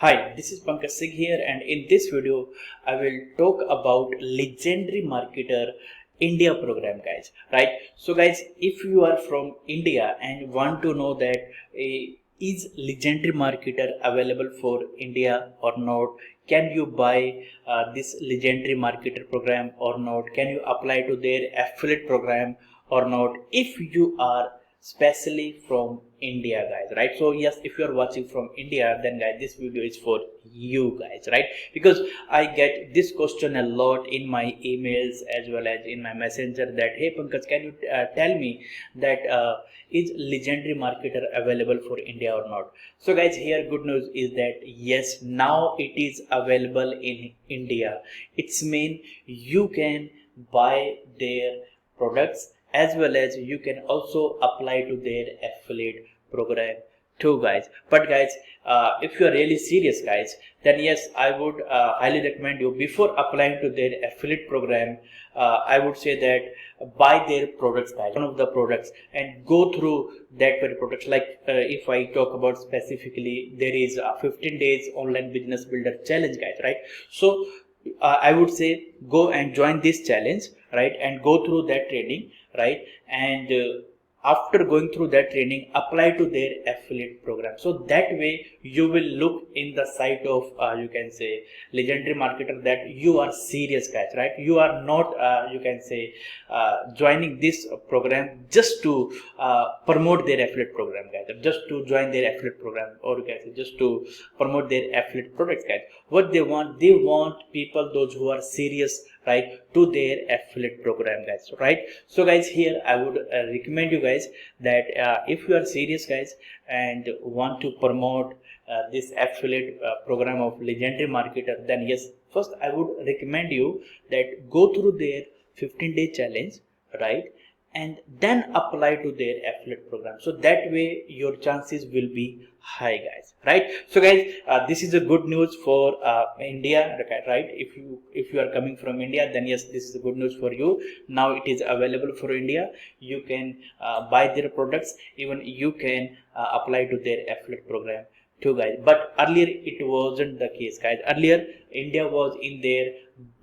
Hi, this is Pankaj Singh here, and in this video, I will talk about legendary marketer India program, guys. Right? So, guys, if you are from India and want to know that is legendary marketer available for India or not? Can you buy this legendary marketer program or not? Can you apply to their affiliate program or not? If you are especially from India, guys, right? So yes, if you are watching from India, then guys, this video is for you guys, right? Because I get this question a lot in my emails as well as in my messenger that, hey Pankaj, can you tell me that is legendary marketer available for India or not? So guys, here good news is that yes, now it is available in India. It's mean you can buy their products as well as you can also apply to their affiliate program too, guys. But guys, if you are really serious, guys, then yes, I would highly recommend you before applying to their affiliate program. I would say that buy their products, guys, one of the products, and go through that very products. Like if I talk about specifically, there is a 15 days online business builder challenge, guys, right? So I would say go and join this challenge, right, and go through that training, right, and after going through that training, apply to their affiliate program. So that way, you will look in the sight of you can say legendary marketer that you are serious, guys, right? You are not you can say joining this program just to promote their affiliate program, guys, just to join their affiliate program, or you can say just to promote their affiliate products, guys. What they want people those who are serious, right, to their affiliate program, guys, right? So guys, here I would recommend you guys that if you are serious, guys, and want to promote this affiliate program of legendary marketer, then yes, first I would recommend you that go through their 15-day challenge, right, and then apply to their affiliate program. So that way your chances will be high, guys, right? So guys, this is a good news for India, right? If you are coming from India, then yes, this is a good news for you. Now it is available for India. You can buy their products, even you can apply to their affiliate program too, guys. But earlier it wasn't the case, guys. Earlier India was in their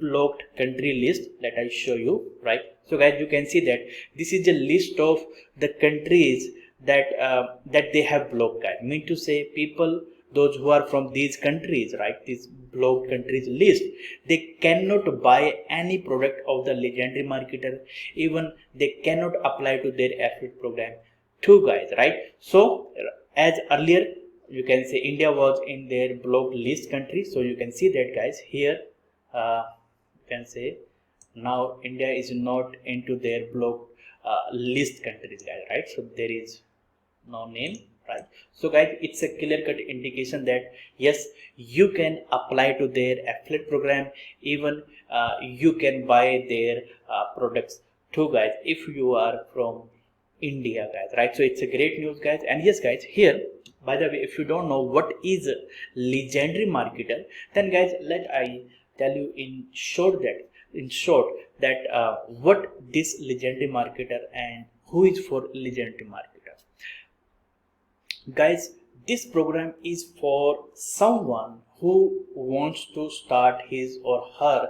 blocked country list. Let I show you, right? So guys, you can see that this is a list of the countries that they have blocked, guys. Mean to say, people those who are from these countries, right, these blocked countries list, they cannot buy any product of the legendary marketer. Even they cannot apply to their affiliate program too, guys, right? So as earlier, you can say India was in their blocked list country. So you can see that, guys, here you can say now India is not into their blocked list countries, guys, right? So there is no name, right? So guys, it's a clear cut indication that yes, you can apply to their affiliate program. Even you can buy their products too, guys, if you are from India, guys, right? So it's a great news, guys. And yes, guys, here, by the way, if you don't know what is a legendary marketer, then guys, let I tell you in short that what this legendary marketer and who is for legendary marketer. Guys, this program is for someone who wants to start his or her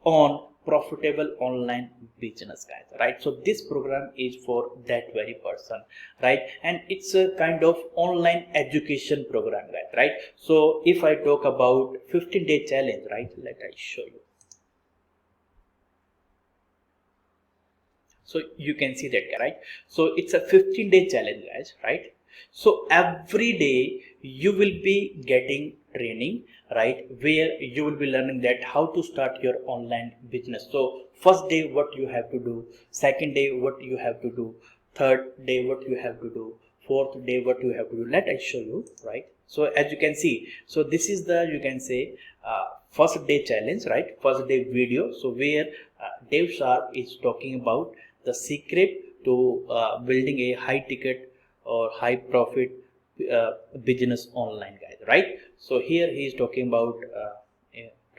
own profitable online business, guys, right? So this program is for that very person, right? And it's a kind of online education program, guys, right? So if I talk about 15-day challenge, right, let I show you. So you can see that, right? So it's a 15-day challenge, guys, right? So every day you will be getting training, right, where you will be learning that how to start your online business. So first day what you have to do, second day what you have to do, third day what you have to do, fourth day what you have to do. Let I show you, right? So as you can see, so this is the, you can say, first day challenge, right? First day video. So where Dave Sharp is talking about the secret to building a high ticket or high profit business online, guys, right? So here he is talking about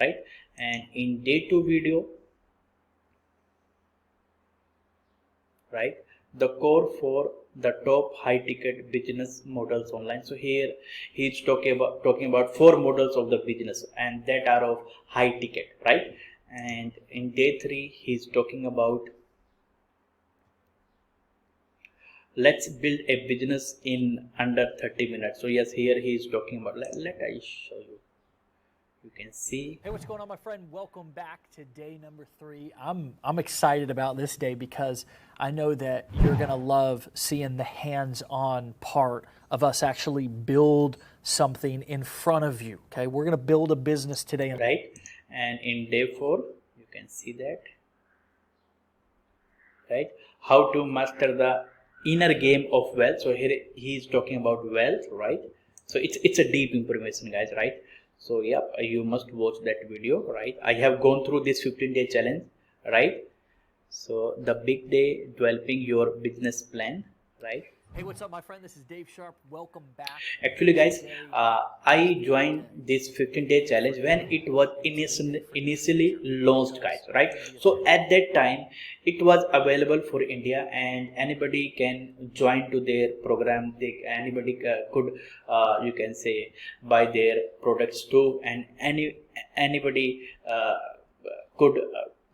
right, and in day 2 video, right, the core for the top high ticket business models online. So here he's talking about four models of the business and that are of high ticket, right? And in day 3 he's talking about let's build a business in under 30 minutes. So yes, here he is talking about, let I show you. You can see. Hey, what's going on, my friend? Welcome back to day number 3. I'm excited about this day because I know that you're going to love seeing the hands-on part of us actually build something in front of you. Okay, we're going to build a business today, right? And in day 4, you can see that, right? How to master the inner game of wealth. So here he is talking about wealth, right? So it's a deep information, guys, right? So yeah, you must watch that video, right? I have gone through this 15-day challenge, right? So the big day, developing your business plan, right? Hey, what's up, my friend? This is Dave Sharp. Welcome back. Actually, guys, I joined this 15-day challenge when it was initially launched, guys, right? So at that time, it was available for India, and anybody can join to their program. Anybody could, you can say, buy their products too, and anybody could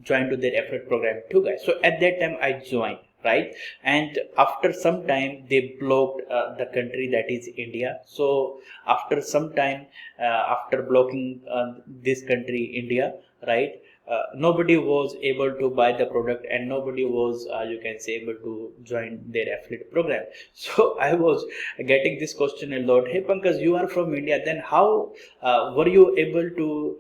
join to their affiliate program too, guys. So at that time, I joined, right? And after some time they blocked the country, that is India. So after some time, after blocking this country India, right, nobody was able to buy the product and nobody was you can say able to join their affiliate program. So I was getting this question a lot. Hey Pankaj, you are from India, then how were you able to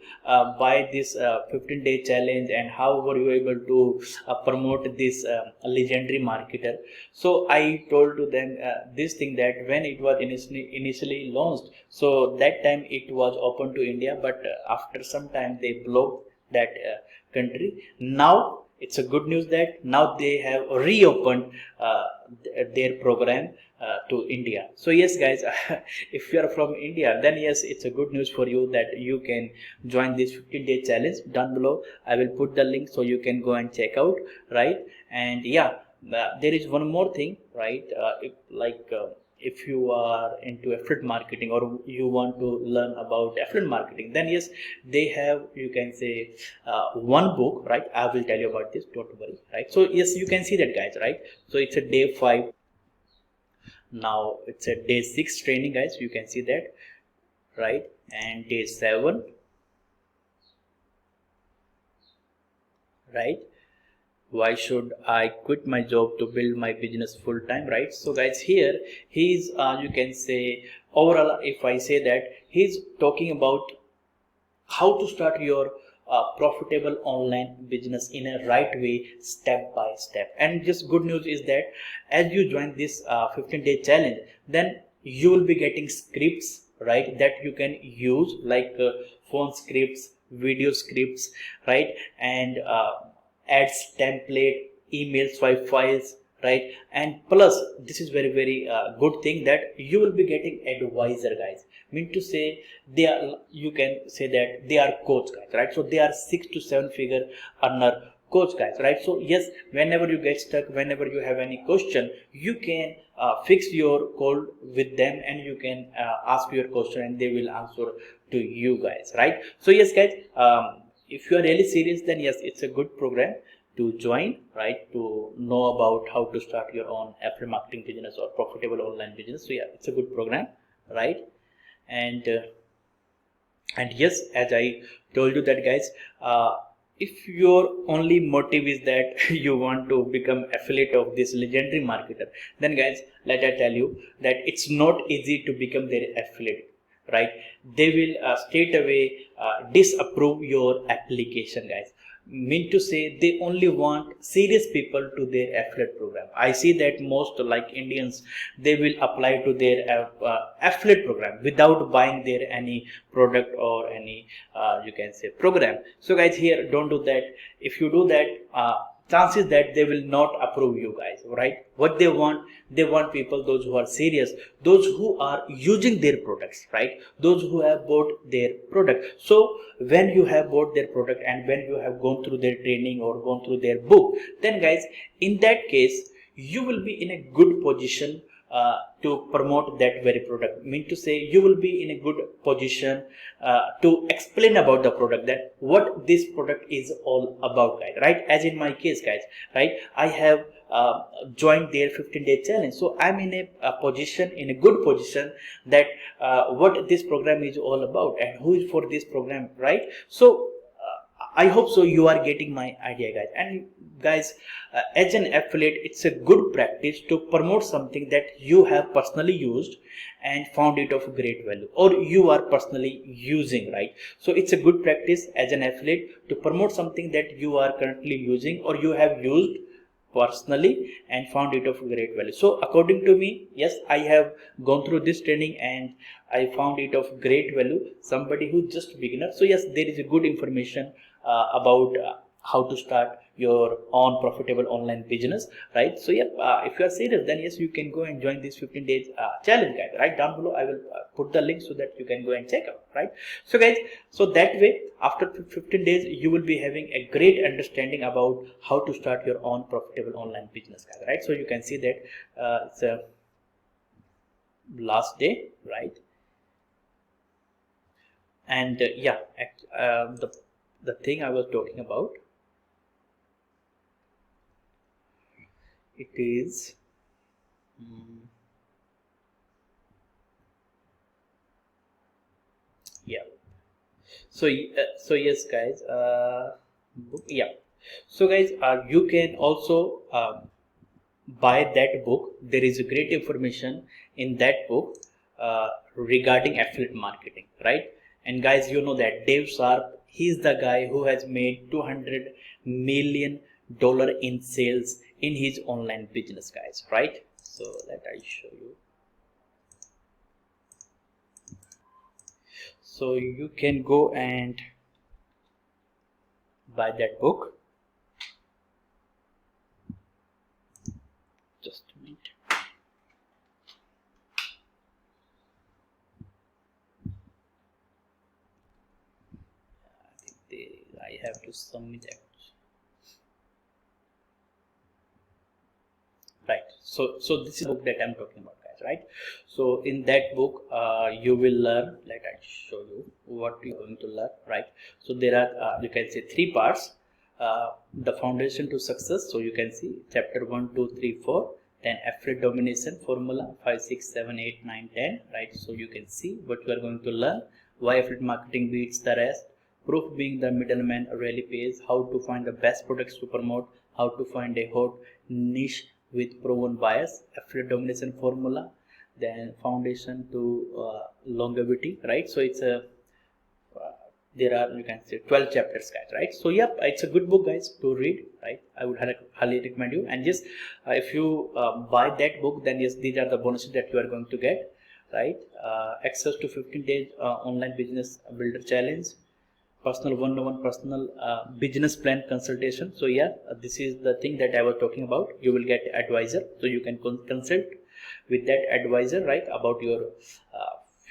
buy this 15-day challenge, and how were you able to promote this legendary marketer? So I told to them this thing, that when it was initially launched, so that time it was open to India, but after some time they blocked that country. Now it's a good news that now they have reopened their program to India. So yes, guys, if you are from India, then yes, it's a good news for you that you can join this 15-day challenge. Down below I will put the link so you can go and check out, right? And yeah, there is one more thing, right? If you are into affiliate marketing or you want to learn about affiliate marketing, then yes, they have, you can say, one book, right? I will tell you about this, don't worry, right? So yes, you can see that, guys, right? So it's a day 5. Now it's a day 6 training, guys. You can see that, right? And day 7, right? Why should I quit my job to build my business full time, right? So guys, here he's you can say, overall, if I say that, he's talking about how to start your profitable online business in a right way, step by step. And just good news is that as you join this 15-day challenge, then you will be getting scripts, right, that you can use, like phone scripts, video scripts, right, and ads template, email swipe files, right? And plus this is very good thing, that you will be getting advisor, guys. Mean to say, they are, you can say that they are coach, guys, right? So they are 6 to 7 figure earner coach, guys, right? So yes, whenever you get stuck, whenever you have any question, you can fix your call with them and you can ask your question and they will answer to you, guys, right? So yes, guys, if you are really serious, then yes, it's a good program to join, right, to know about how to start your own affiliate marketing business or profitable online business. So yeah, it's a good program, right? And yes, as I told you that, guys, if your only motive is that you want to become affiliate of this legendary marketer, then guys, let I tell you that it's not easy to become their affiliate, right? They will straight away disapprove your application, guys. Mean to say, they only want serious people to their affiliate program. I see that most, like Indians, they will apply to their affiliate program without buying their any product or any you can say program. So guys, here don't do that. If you do that, chances that they will not approve you, guys, right? What they want people, those who are serious, those who are using their products, right? Those who have bought their product. So when you have bought their product and when you have gone through their training or gone through their book, then guys, in that case, you will be in a good position to promote that very product. Mean to say, you will be in a good position to explain about the product, that what this product is all about, guys, right? As in my case, guys, right, I have joined their 15-day challenge, so I'm in a position, in a good position, that what this program is all about and who is for this program, right? So I hope so you are getting my idea, guys. And guys, as an affiliate, it's a good practice to promote something that you have personally used and found it of great value, or you are personally using, right? So it's a good practice as an affiliate to promote something that you are currently using or you have used personally and found it of great value. So according to me, yes, I have gone through this training and I found it of great value. Somebody who's just beginner, so yes, there is a good information about how to start your own profitable online business, right? So yeah, if you are serious, then yes, you can go and join this 15 days challenge, guys. Right down below I will put the link so that you can go and check out, right? So guys, so that way after 15 days you will be having a great understanding about how to start your own profitable online business, guys, right? So you can see that it's a last day, right? And yeah, the thing I was talking about, it is yeah. So so yes, guys, yeah. So guys, you can also buy that book. There is a great information in that book regarding affiliate marketing, right? And guys, you know that Dave Sharpe, he's the guy who has made $200 million in sales in his online business, guys, right? So let I show you. So you can go and buy that book. Just a minute. I have to submit it. Right. So this is the book that I'm talking about, guys, right? So in that book, you will learn. Let I show you what you're going to learn, right? So there are you can say 3 parts. The foundation to success. So you can see chapter 1, 2, 3, 4. Then affiliate domination formula 5, 6, 7, 8, 9, 10. Right. So you can see what you are going to learn. Why affiliate marketing beats the rest. Proof being the middleman really pays. How to find the best products to promote. How to find a hot niche with proven bias. Affiliate domination formula. Then foundation to longevity. Right. So it's a there are, you can say, 12 chapters, guys, right? So yep, it's a good book, guys, to read, right? I would highly recommend you. And just if you buy that book, then yes, these are the bonuses that you are going to get, right? Access to 15 days online business builder challenge, personal one-on-one personal business plan consultation. So yeah, this is the thing that I was talking about. You will get advisor, so you can consult with that advisor, right, about your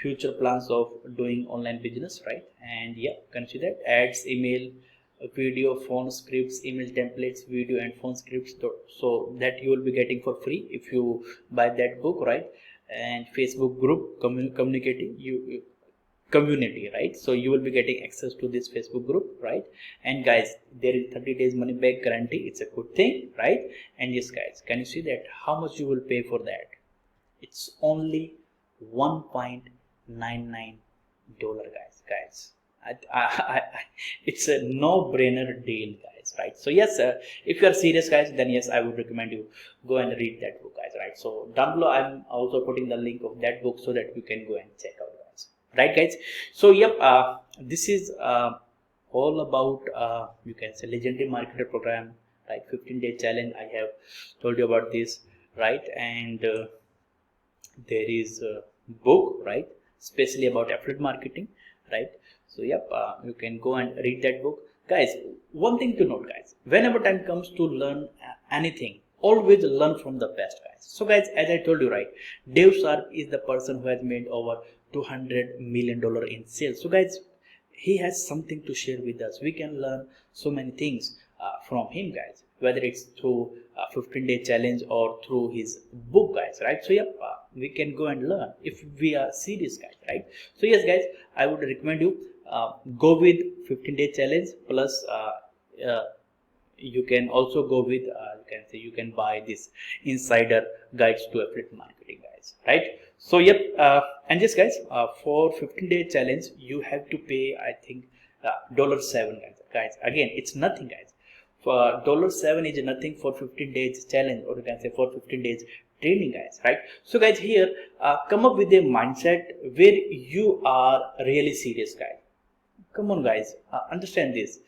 future plans of doing online business, right? And yeah, consider ads, email, video, phone scripts, email templates, video and phone scripts, so that you will be getting for free if you buy that book, right? And Facebook group communicating you community, right? So you will be getting access to this Facebook group, right? And guys, there is 30 days money back guarantee. It's a good thing, right? And yes, guys, can you see that how much you will pay for that? It's only $1.99, guys. It's a no-brainer deal, guys, right? So yes, if you are serious, guys, then yes, I would recommend you go and read that book, guys, right? So down below I'm also putting the link of that book so that you can go and check out, guys, right, guys? So yep, this is all about you can say legendary marketer program, right? 15-day challenge. I have told you about this, right? And there is a book, right, especially about affiliate marketing, right? So yep, you can go and read that book, guys. One thing to note, guys, whenever time comes to learn anything, always learn from the best, guys. So guys, as I told you, right, Dave Sharpe is the person who has made over $200 million in sales. So guys, he has something to share with us. We can learn so many things from him, guys. whether it's through 15-day challenge or through his book, guys, right? So yeah, we can go and learn if we are serious, guys, right? So yes, guys, I would recommend you go with 15-day challenge plus you can also go with you can say you can buy this insider guides to affiliate marketing, guys, right? So yep, and yes, guys, for 15-day challenge you have to pay, I think, $7, guys. Again, it's nothing, guys. For $7 is nothing for 15 days challenge, or you can say for 15 days training, guys, right? So guys, here come up with a mindset where you are really serious, guys. Come on, guys, understand this.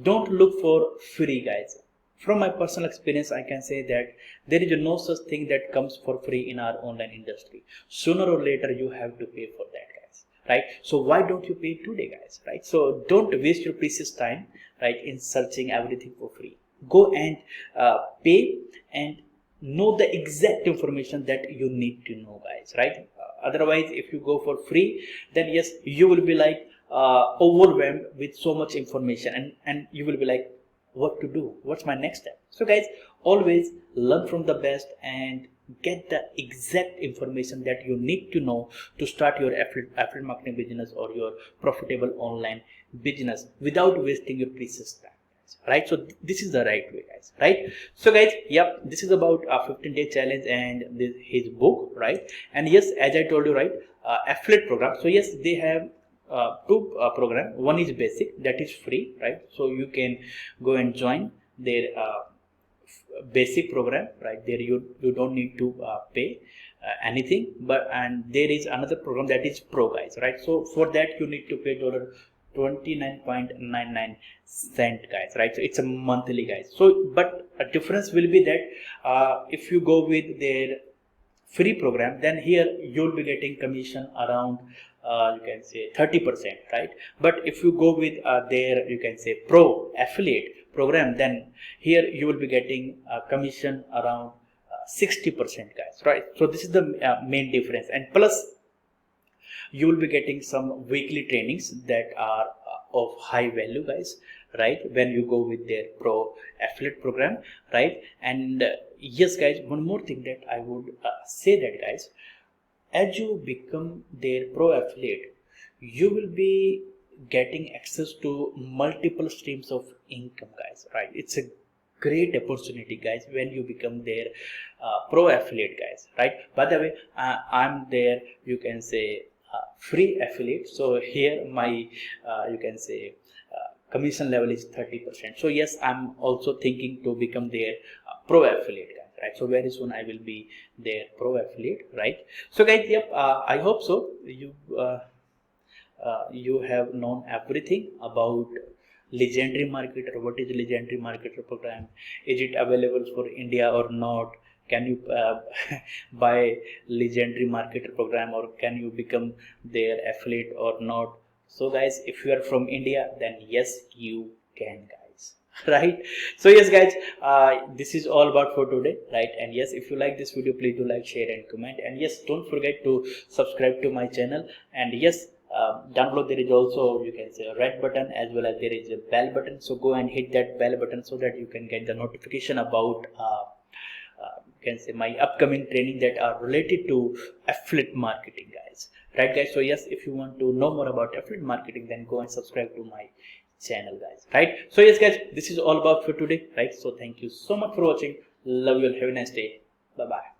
Don't look for free, guys. From my personal experience, I can say that there is no such thing that comes for free in our online industry. Sooner or later, you have to pay for that, guys, right? So why don't you pay today, guys, right? So don't waste your precious time, right, in searching everything for free. Go and pay and know the exact information that you need to know, guys, right? Otherwise, if you go for free, then yes, you will be like overwhelmed with so much information, and you will be like, what to do, what's my next step? So guys, always learn from the best and get the exact information that you need to know to start your affiliate marketing business or your profitable online business without wasting your precious time, right? So this is the right way, guys, right? So guys, yep, this is about a 15-day challenge and his book, right? And yes, as I told you, right, affiliate program. So yes, they have two program. One is basic, that is free, right? So you can go and join their basic program, right? There you don't need to pay anything, but and there is another program that is pro, guys, right? So for that you need to pay $29.99, guys, right? So it's a monthly, guys. So but a difference will be that if you go with their free program, then here you'll be getting commission around you can say 30%, right? But if you go with their, you can say, pro affiliate program, then here you will be getting commission around 60%, guys, right? So this is the main difference, and plus you will be getting some weekly trainings that are of high value, guys, right, when you go with their pro affiliate program, right? And yes, guys, one more thing that I would say that, guys, as you become their pro affiliate, you will be getting access to multiple streams of income, guys, right? It's a great opportunity, guys, when you become their pro affiliate, guys, right? By the way, I'm there, you can say, free affiliate. So here my you can say commission level is 30%. So yes, I'm also thinking to become their pro affiliate, guys, right? So very soon I will be their pro affiliate, right? So guys, yep, I hope so you have known everything about legendary marketer. What is legendary marketer program? Is it available for India or not? Can you buy legendary marketer program, or can you become their affiliate or not? So guys, if you are from India, then yes, you can, guys, right? So yes, guys, this is all about for today, right? And yes, if you like this video, please do like, share and comment, and yes, don't forget to subscribe to my channel. And yes, down below there is also, you can say, a red button, as well as there is a bell button. So go and hit that bell button so that you can get the notification about you can say my upcoming training that are related to affiliate marketing, guys, right, guys? So yes, if you want to know more about affiliate marketing, then go and subscribe to my channel, guys, right? So yes, guys, this is all about for today, right? So thank you so much for watching. Love you all. Have a nice day. Bye bye.